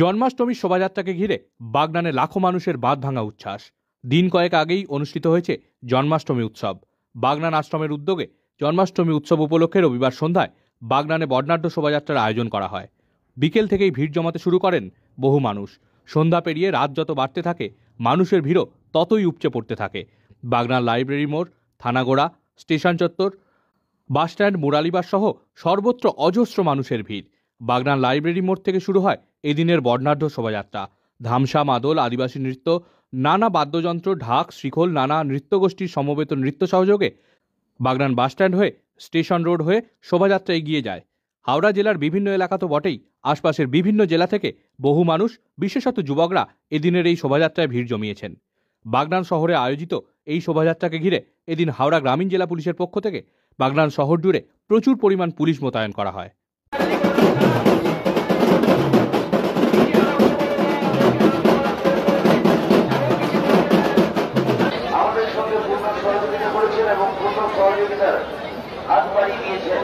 জন্মাষ্টমীর শোভাযাত্রাকে ঘিরে বাগনানে লাখো মানুষের বাঁধ ভাঙা উচ্ছ্বাস। দিন কয়েক আগেই অনুষ্ঠিত হয়েছে জন্মাষ্টমী উৎসব। বাগনান আশ্রমের উদ্যোগে জন্মাষ্টমী উৎসব উপলক্ষে রবিবার সন্ধ্যায় বাগনানে বর্ণাঢ্য শোভাযাত্রার আয়োজন করা হয়। বিকেল থেকেই ভিড় জমাতে শুরু করেন বহু মানুষ। সন্ধ্যা পেরিয়ে রাত যত বাড়তে থাকে মানুষের ভিড়ও ততই উপচে পড়তে থাকে। বাগনান লাইব্রেরি মোড়, থানাগোড়া, স্টেশন চত্বর, বাসস্ট্যান্ড, মুরালিবাস সহ সর্বত্র অজস্র মানুষের ভিড়। বাগনান লাইব্রেরি মোড় থেকে শুরু হয় এদিনের বর্ণাঢ্য শোভাযাত্রা। ধামসা, মাদল, আদিবাসী নৃত্য, নানা বাদ্যযন্ত্র, ঢাক, শিখল, নানা নৃত্যগোষ্ঠীর সমবেত নৃত্য সহযোগে বাগনান বাসস্ট্যান্ড হয়ে স্টেশন রোড হয়ে শোভাযাত্রা এগিয়ে যায়। হাওড়া জেলার বিভিন্ন এলাকা তো বটেই, আশপাশের বিভিন্ন জেলা থেকে বহু মানুষ, বিশেষত যুবকরা এদিনের এই শোভাযাত্রায় ভিড় জমিয়েছেন। বাগনান শহরে আয়োজিত এই শোভাযাত্রাকে ঘিরে এদিন হাওড়া গ্রামীণ জেলা পুলিশের পক্ষ থেকে বাগনান শহর জুড়ে প্রচুর পরিমাণ পুলিশ মোতায়েন করা হয়। আমাদের সঙ্গে পূর্ণ সহযোগিতা করেছেন এবং পূর্ণ সহযোগিতার হাত বাড়িয়ে দিয়েছেন।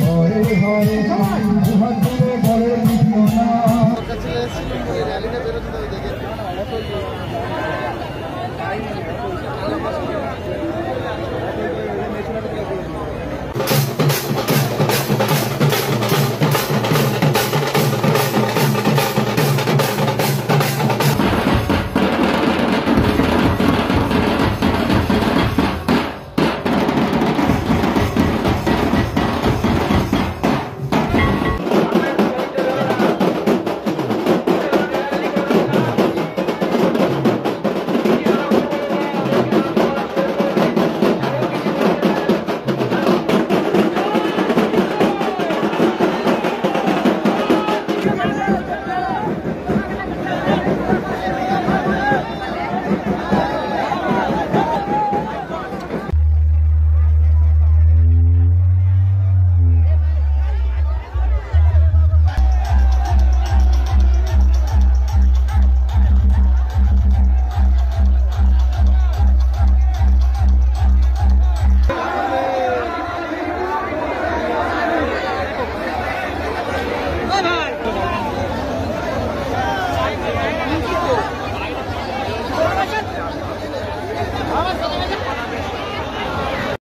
হরে হরে